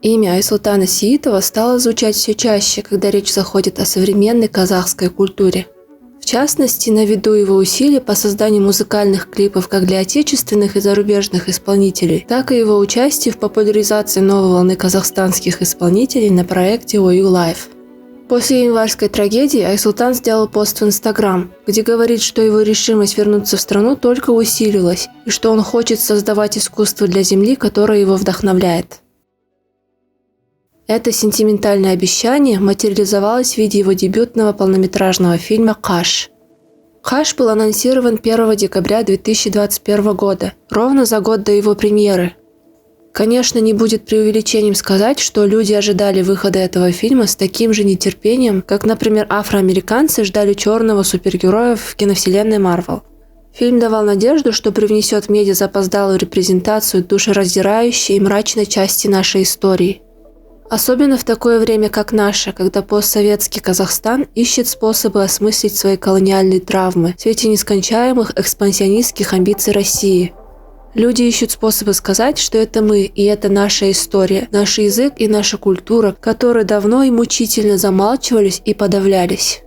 Имя Айсултана Сиитова стало звучать все чаще, когда речь заходит о современной казахской культуре. В частности, на виду его усилий по созданию музыкальных клипов как для отечественных и зарубежных исполнителей, так и его участие в популяризации новой волны казахстанских исполнителей на проекте OU Live. После январской трагедии Айсултан сделал пост в Инстаграм, где говорит, что его решимость вернуться в страну только усилилась и что он хочет создавать искусство для земли, которое его вдохновляет. Это сентиментальное обещание материализовалось в виде его дебютного полнометражного фильма «Каш». «Каш» был анонсирован 1 декабря 2021 года, ровно за год до его премьеры. Конечно, не будет преувеличением сказать, что люди ожидали выхода этого фильма с таким же нетерпением, как, например, афроамериканцы ждали черного супергероя в киновселенной Марвел. Фильм давал надежду, что привнесет в медиа запоздалую репрезентацию душераздирающей и мрачной части нашей истории. Особенно в такое время, как наше, когда постсоветский Казахстан ищет способы осмыслить свои колониальные травмы в свете нескончаемых экспансионистских амбиций России. Люди ищут способы сказать, что это мы, и это наша история, наш язык и наша культура, которые давно и мучительно замалчивались и подавлялись.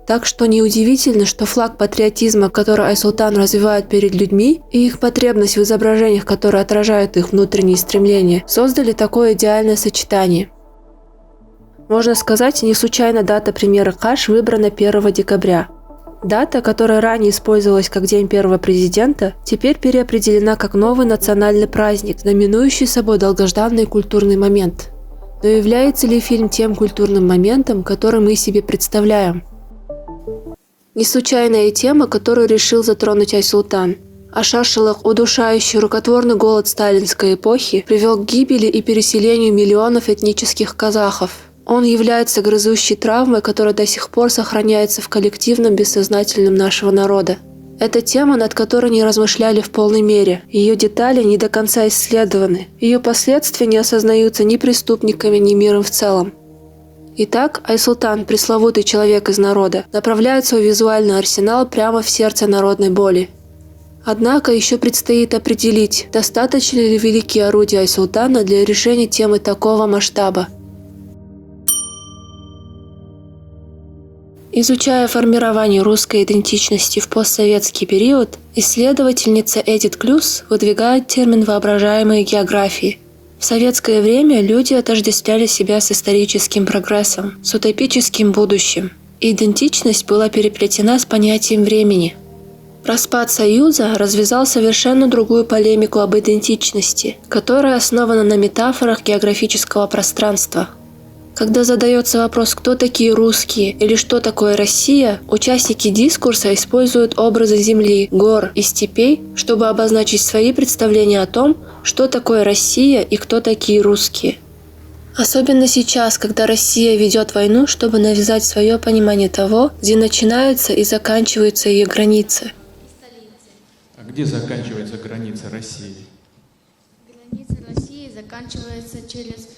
Так что неудивительно, что флаг патриотизма, который Айсултан развивает перед людьми, и их потребность в изображениях, которые отражают их внутренние стремления, создали такое идеальное сочетание. Можно сказать, не случайно дата премьеры «Каш» выбрана 1 декабря. Дата, которая ранее использовалась как День первого президента, теперь переопределена как новый национальный праздник, знаменующий собой долгожданный культурный момент. Но является ли фильм тем культурным моментом, который мы себе представляем? Не случайная тема, которую решил затронуть Айсултан. Ашаршилах, удушающий рукотворный голод сталинской эпохи, привел к гибели и переселению миллионов этнических казахов. Он является грызущей травмой, которая до сих пор сохраняется в коллективном бессознательном нашего народа. Это тема, над которой не размышляли в полной мере. Ее детали не до конца исследованы. Ее последствия не осознаются ни преступниками, ни миром в целом. Итак, Айсултан, пресловутый человек из народа, направляет свой визуальный арсенал прямо в сердце народной боли. Однако еще предстоит определить, достаточно ли велики орудия Айсултана для решения темы такого масштаба. Изучая формирование русской идентичности в постсоветский период, исследовательница Эдит Клюс выдвигает термин воображаемой географии. В советское время люди отождествляли себя с историческим прогрессом, с утопическим будущим. Идентичность была переплетена с понятием времени. Распад Союза развязал совершенно другую полемику об идентичности, которая основана на метафорах географического пространства. Когда задается вопрос, кто такие русские или что такое Россия, участники дискурса используют образы земли, гор и степей, чтобы обозначить свои представления о том, что такое Россия и кто такие русские. Особенно сейчас, когда Россия ведет войну, чтобы навязать свое понимание того, где начинаются и заканчиваются ее границы. А где заканчивается граница России? Граница России заканчивается через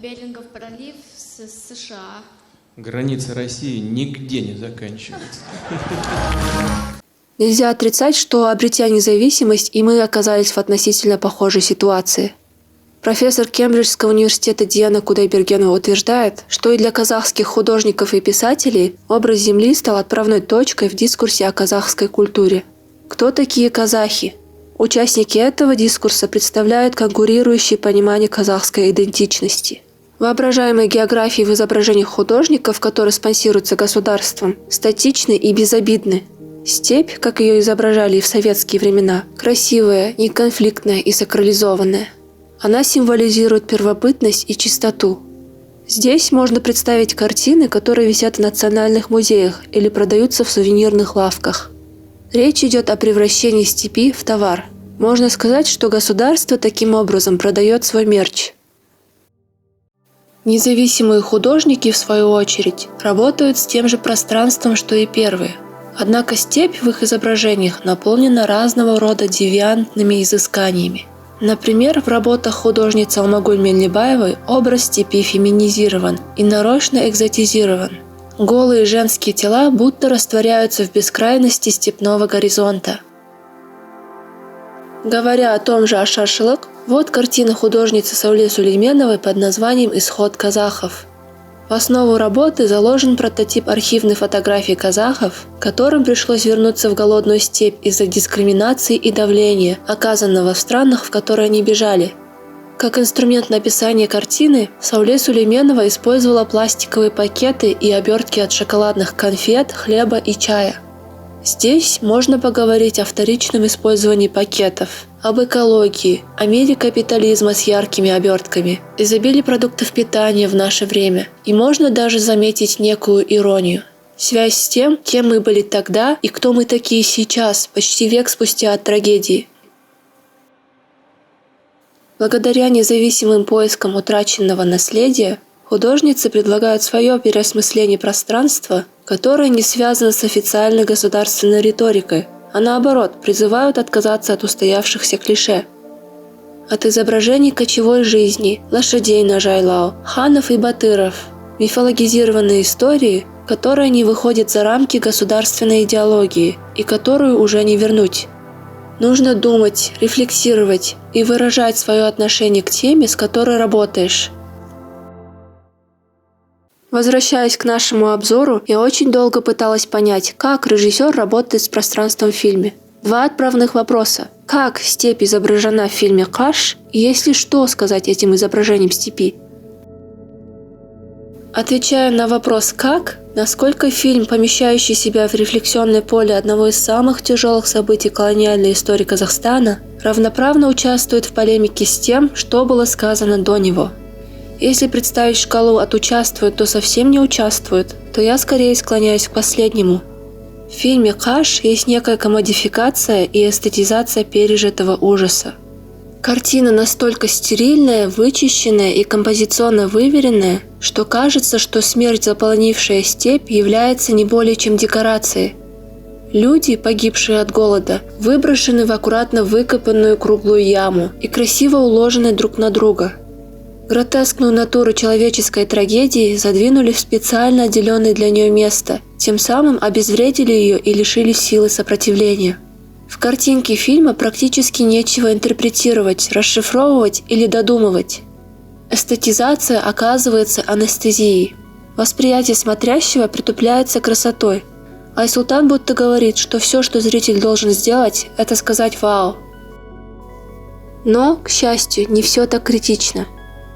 Берингов пролив с США. Граница России нигде не заканчивается. Нельзя отрицать, что, обретя независимость, и мы оказались в относительно похожей ситуации. Профессор Кембриджского университета Диана Кудайбергенова утверждает, что и для казахских художников и писателей образ земли стал отправной точкой в дискурсе о казахской культуре. Кто такие казахи? Участники этого дискурса представляют конкурирующие понимания казахской идентичности. Воображаемые географии в изображениях художников, которые спонсируются государством, статичны и безобидны. Степь, как ее изображали и в советские времена, красивая, неконфликтная и сакрализованная. Она символизирует первобытность и чистоту. Здесь можно представить картины, которые висят в национальных музеях или продаются в сувенирных лавках. Речь идет о превращении степи в товар. Можно сказать, что государство таким образом продает свой мерч. Независимые художники, в свою очередь, работают с тем же пространством, что и первые. Однако степь в их изображениях наполнена разного рода девиантными изысканиями. Например, в работах художницы Алмагуль Мельнебаевой образ степи феминизирован и нарочно экзотизирован. Голые женские тела будто растворяются в бескрайности степного горизонта. Говоря о том же Ашар-Шылык, вот картина художницы Сауле Сулейменовой под названием «Исход казахов». В основу работы заложен прототип архивной фотографии казахов, которым пришлось вернуться в голодную степь из-за дискриминации и давления, оказанного в странах, в которые они бежали. Как инструмент написания картины, Сауле Сулейменова использовала пластиковые пакеты и обертки от шоколадных конфет, хлеба и чая. Здесь можно поговорить о вторичном использовании пакетов, об экологии, о мире капитализма с яркими обертками, изобилии продуктов питания в наше время. И можно даже заметить некую иронию. Связь с тем, кем мы были тогда и кто мы такие сейчас, почти век спустя от трагедии. Благодаря независимым поискам утраченного наследия, художницы предлагают свое переосмысление пространства, которое не связано с официальной государственной риторикой, а наоборот, призывают отказаться от устоявшихся клише. От изображений кочевой жизни, лошадей на Жайлау, ханов и батыров, мифологизированные истории, которые не выходят за рамки государственной идеологии и которую уже не вернуть. Нужно думать, рефлексировать и выражать свое отношение к теме, с которой работаешь. Возвращаясь к нашему обзору, я очень долго пыталась понять, как режиссер работает с пространством в фильме. Два отправных вопроса. Как степь изображена в фильме «Каш» и есть ли что сказать этим изображением степи? Отвечая на вопрос «как», насколько фильм, помещающий себя в рефлексионное поле одного из самых тяжелых событий колониальной истории Казахстана, равноправно участвует в полемике с тем, что было сказано до него. Если представить шкалу от «участвует» до «совсем не участвует», то я скорее склоняюсь к последнему. В фильме «Каш» есть некая комодификация и эстетизация пережитого ужаса. Картина настолько стерильная, вычищенная и композиционно выверенная, что кажется, что смерть, заполонившая степь, является не более чем декорацией. Люди, погибшие от голода, выброшены в аккуратно выкопанную круглую яму и красиво уложены друг на друга. Гротескную натуру человеческой трагедии задвинули в специально отделенное для нее место, тем самым обезвредили ее и лишили силы сопротивления. В картинке фильма практически нечего интерпретировать, расшифровывать или додумывать. Эстетизация оказывается анестезией. Восприятие смотрящего притупляется красотой. Айсултан будто говорит, что все, что зритель должен сделать, это сказать «Вау». Но, к счастью, не все так критично.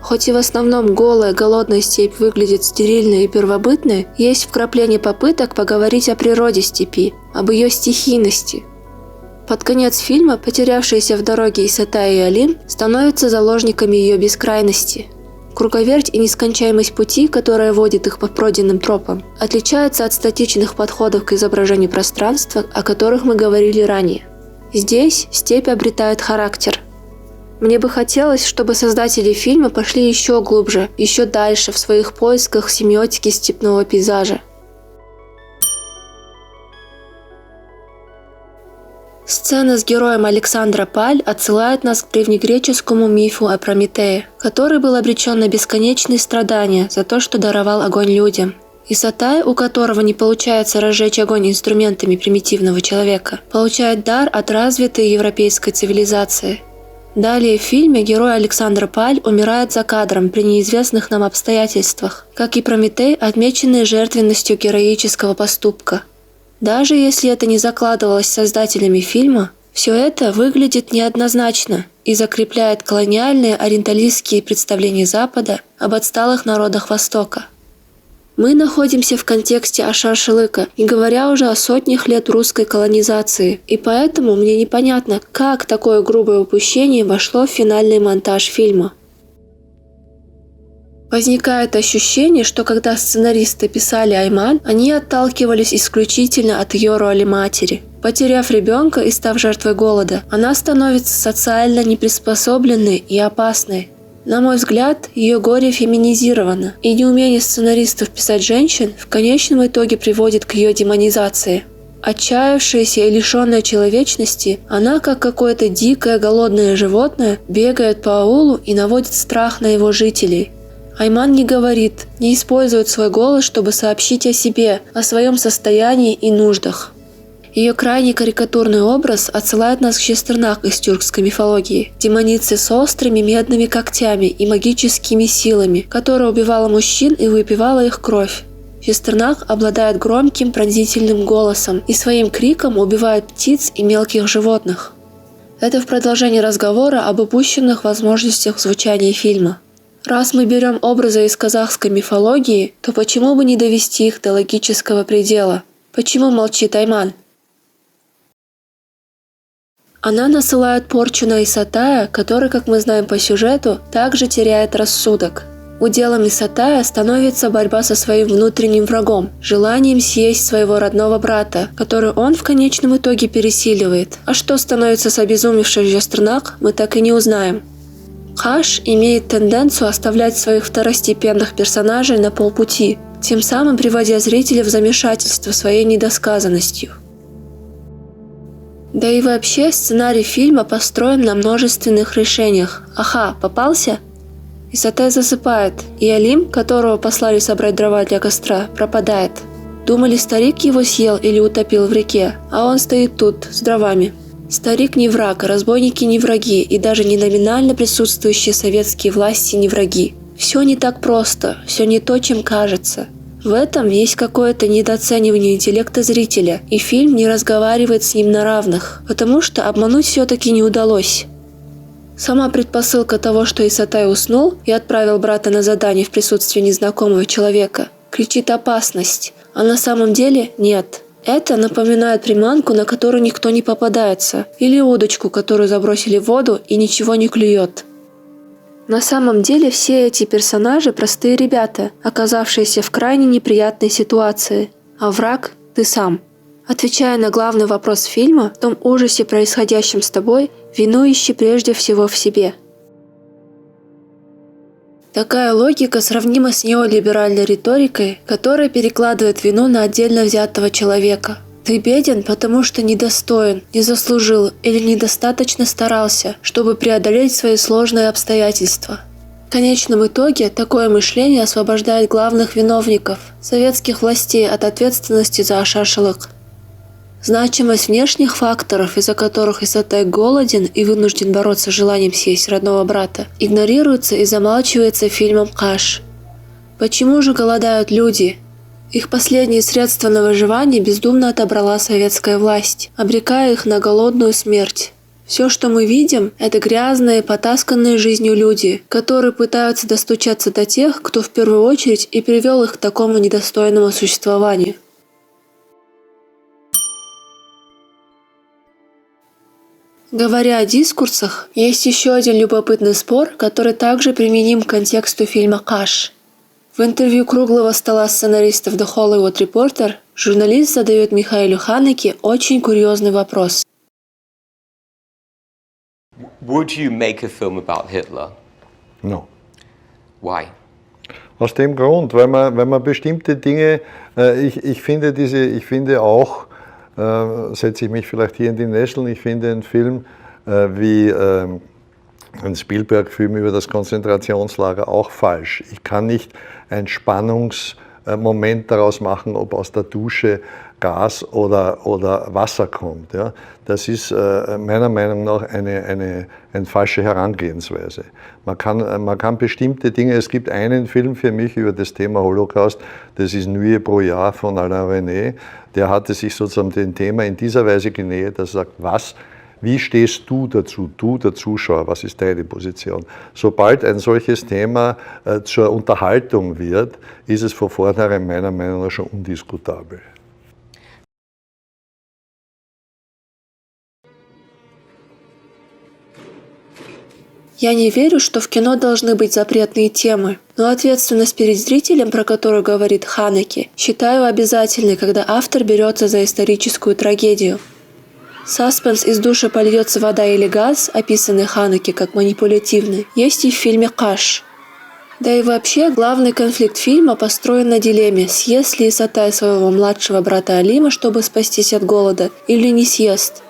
Хоть и в основном голая, голодная степь выглядит стерильной и первобытной, есть вкрапление попыток поговорить о природе степи, об ее стихийности. Под конец фильма потерявшиеся в дороге Исатай и Алим становятся заложниками ее бескрайности. Круговерть и нескончаемость пути, которая водит их по пройденным тропам, отличаются от статичных подходов к изображению пространства, о которых мы говорили ранее. Здесь степь обретает характер. Мне бы хотелось, чтобы создатели фильма пошли еще глубже, еще дальше в своих поисках семиотики степного пейзажа. Сцена с героем Александра Паль отсылает нас к древнегреческому мифу о Прометее, который был обречен на бесконечные страдания за то, что даровал огонь людям. Исатай, у которого не получается разжечь огонь инструментами примитивного человека, получает дар от развитой европейской цивилизации. Далее в фильме герой Александра Паль умирает за кадром при неизвестных нам обстоятельствах, как и Прометей, отмеченный жертвенностью героического поступка. Даже если это не закладывалось создателями фильма, все это выглядит неоднозначно и закрепляет колониальные ориенталистские представления Запада об отсталых народах Востока. Мы находимся в контексте Ашар-Шылыка, не говоря уже о сотнях лет русской колонизации, и поэтому мне непонятно, как такое грубое упущение вошло в финальный монтаж фильма. Возникает ощущение, что когда сценаристы писали Айман, они отталкивались исключительно от ее роли матери. Потеряв ребенка и став жертвой голода, она становится социально неприспособленной и опасной. На мой взгляд, ее горе феминизировано, и неумение сценаристов писать женщин в конечном итоге приводит к ее демонизации. Отчаявшаяся и лишенная человечности, она, как какое-то дикое голодное животное, бегает по аулу и наводит страх на его жителей. Айман не говорит, не использует свой голос, чтобы сообщить о себе, о своем состоянии и нуждах. Ее крайне карикатурный образ отсылает нас к Шестернак из тюркской мифологии, демонице с острыми медными когтями и магическими силами, которая убивала мужчин и выпивала их кровь. Шестернак обладает громким пронзительным голосом и своим криком убивает птиц и мелких животных. Это в продолжении разговора об упущенных возможностях звучания фильма. Раз мы берем образы из казахской мифологии, то почему бы не довести их до логического предела? Почему молчит Айман? Она насылает порчу на Исатая, который, как мы знаем по сюжету, также теряет рассудок. Уделом Исатая становится борьба со своим внутренним врагом, желанием съесть своего родного брата, который он в конечном итоге пересиливает. А что становится с обезумевшей Шестернак, мы так и не узнаем. Каш имеет тенденцию оставлять своих второстепенных персонажей на полпути, тем самым приводя зрителя в замешательство своей недосказанностью. Да и вообще сценарий фильма построен на множественных решениях. Аха, попался? Исатай засыпает, и Алим, которого послали собрать дрова для костра, пропадает. Думали, старик его съел или утопил в реке, а он стоит тут, с дровами. Старик не враг, разбойники не враги, и даже не номинально присутствующие советские власти не враги. Все не так просто, все не то, чем кажется. В этом есть какое-то недооценивание интеллекта зрителя, и фильм не разговаривает с ним на равных, потому что обмануть все-таки не удалось. Сама предпосылка того, что Исатай уснул и отправил брата на задание в присутствии незнакомого человека, кричит «опасность», а на самом деле нет. Это напоминает приманку, на которую никто не попадается, или удочку, которую забросили в воду и ничего не клюет. На самом деле все эти персонажи простые ребята, оказавшиеся в крайне неприятной ситуации, а враг – ты сам. Отвечая на главный вопрос фильма, в том ужасе, происходящем с тобой, вину ищи прежде всего в себе. Такая логика сравнима с неолиберальной риторикой, которая перекладывает вину на отдельно взятого человека. Ты беден, потому что недостоин, не заслужил или недостаточно старался, чтобы преодолеть свои сложные обстоятельства. В конечном итоге такое мышление освобождает главных виновников, советских властей от ответственности за ашаршылык. Значимость внешних факторов, из-за которых Исатай голоден и вынужден бороться с желанием съесть родного брата, игнорируется и замалчивается фильмом «Каш». Почему же голодают люди? Их последние средства на выживание бездумно отобрала советская власть, обрекая их на голодную смерть. Все, что мы видим, это грязные, потасканные жизнью люди, которые пытаются достучаться до тех, кто в первую очередь и привел их к такому недостойному существованию. Говоря о дискурсах, есть еще один любопытный спор, который также применим к контексту фильма «Каш». В интервью круглого стола сценаристов The Hollywood Reporter журналист задает Михаилу Ханеке очень курьезный вопрос. Would you make a film about Hitler? No. Why? Aus dem Grund, weil man bestimmte Dinge, ich finde auch, setze ich mich vielleicht hier in die Nesseln, ich finde einen Film wie ein Spielberg-Film über das Konzentrationslager auch falsch. Ich kann nicht ein Spannungsmoment daraus machen, ob aus der Dusche Gas oder Wasser kommt. Ja. Das ist meiner Meinung nach eine falsche Herangehensweise. Man kann bestimmte Dinge, es gibt einen Film für mich über das Thema Holocaust, das ist Nuit pro Jahr von Alain René, der hatte sich sozusagen dem Thema in dieser Weise genähert, dass er sagt, wie stehst du dazu, du der Zuschauer, was ist deine Position? Sobald ein solches Thema zur Unterhaltung wird, ist es von vornherein meiner Meinung nach schon undiskutabel. Я не верю, что в кино должны быть запретные темы, но ответственность перед зрителем, про которую говорит Ханеке, считаю обязательной, когда автор берется за историческую трагедию. Саспенс «Из души польется вода или газ», описанный Ханеке как манипулятивный, есть и в фильме «Каш». Да и вообще, главный конфликт фильма построен на дилемме, съест ли Исатай своего младшего брата Алима, чтобы спастись от голода, или не съест.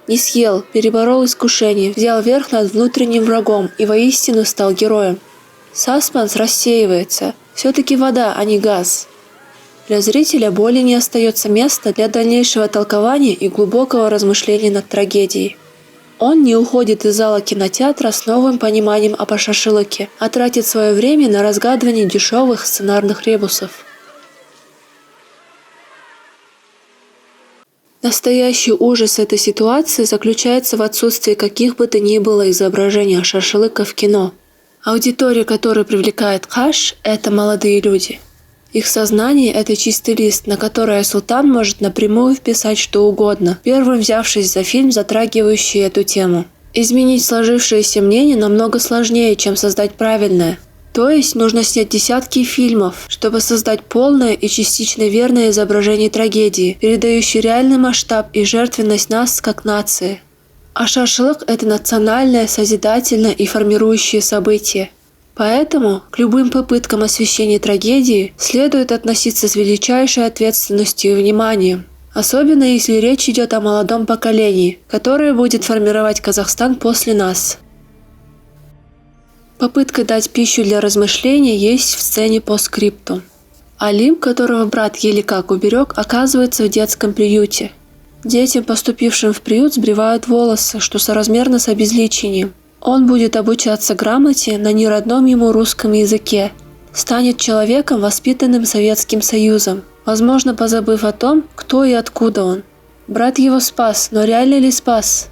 Не съел, переборол искушение, взял верх над внутренним врагом и воистину стал героем. Саспенс рассеивается. Все-таки вода, а не газ. Для зрителя более не остается места для дальнейшего толкования и глубокого размышления над трагедией. Он не уходит из зала кинотеатра с новым пониманием об шашлыке, а тратит свое время на разгадывание дешевых сценарных ребусов. Настоящий ужас этой ситуации заключается в отсутствии каких бы то ни было изображений шашлыка в кино. Аудитория, которую привлекает Каш, это молодые люди. Их сознание – это чистый лист, на который Айсултан может напрямую вписать что угодно, первым взявшись за фильм, затрагивающий эту тему. Изменить сложившееся мнение намного сложнее, чем создать правильное. То есть нужно снять десятки фильмов, чтобы создать полное и частично верное изображение трагедии, передающее реальный масштаб и жертвенность нас как нации. А шашлык – это национальное, созидательное и формирующее событие. Поэтому к любым попыткам освещения трагедии следует относиться с величайшей ответственностью и вниманием, особенно если речь идет о молодом поколении, которое будет формировать Казахстан после нас. Попытка дать пищу для размышления есть в сцене по скрипту. Алим, которого брат еле как уберег, оказывается в детском приюте. Детям, поступившим в приют, сбривают волосы, что соразмерно с обезличением. Он будет обучаться грамоте на неродном ему русском языке, станет человеком, воспитанным Советским Союзом, возможно, позабыв о том, кто и откуда он. Брат его спас, но реально ли спас?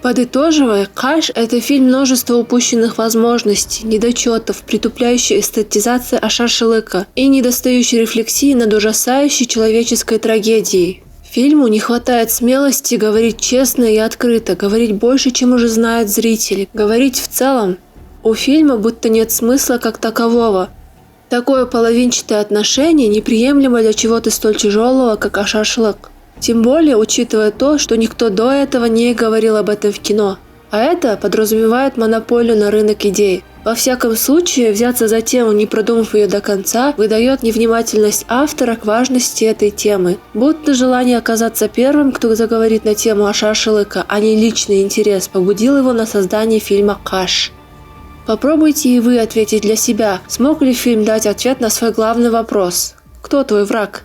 Подытоживая, «Каш» – это фильм множества упущенных возможностей, недочетов, притупляющей эстетизации шашлыка и недостающей рефлексии над ужасающей человеческой трагедией. Фильму не хватает смелости говорить честно и открыто, говорить больше, чем уже знают зрители, говорить в целом. У фильма будто нет смысла как такового. Такое половинчатое отношение неприемлемо для чего-то столь тяжелого, как шашлык. Тем более, учитывая то, что никто до этого не говорил об этом в кино. А это подразумевает монополию на рынок идей. Во всяком случае, взяться за тему, не продумав ее до конца, выдает невнимательность автора к важности этой темы. Будто желание оказаться первым, кто заговорит на тему шашлыка, а не личный интерес, побудил его на создание фильма «Каш». Попробуйте и вы ответить для себя, смог ли фильм дать ответ на свой главный вопрос: кто твой враг?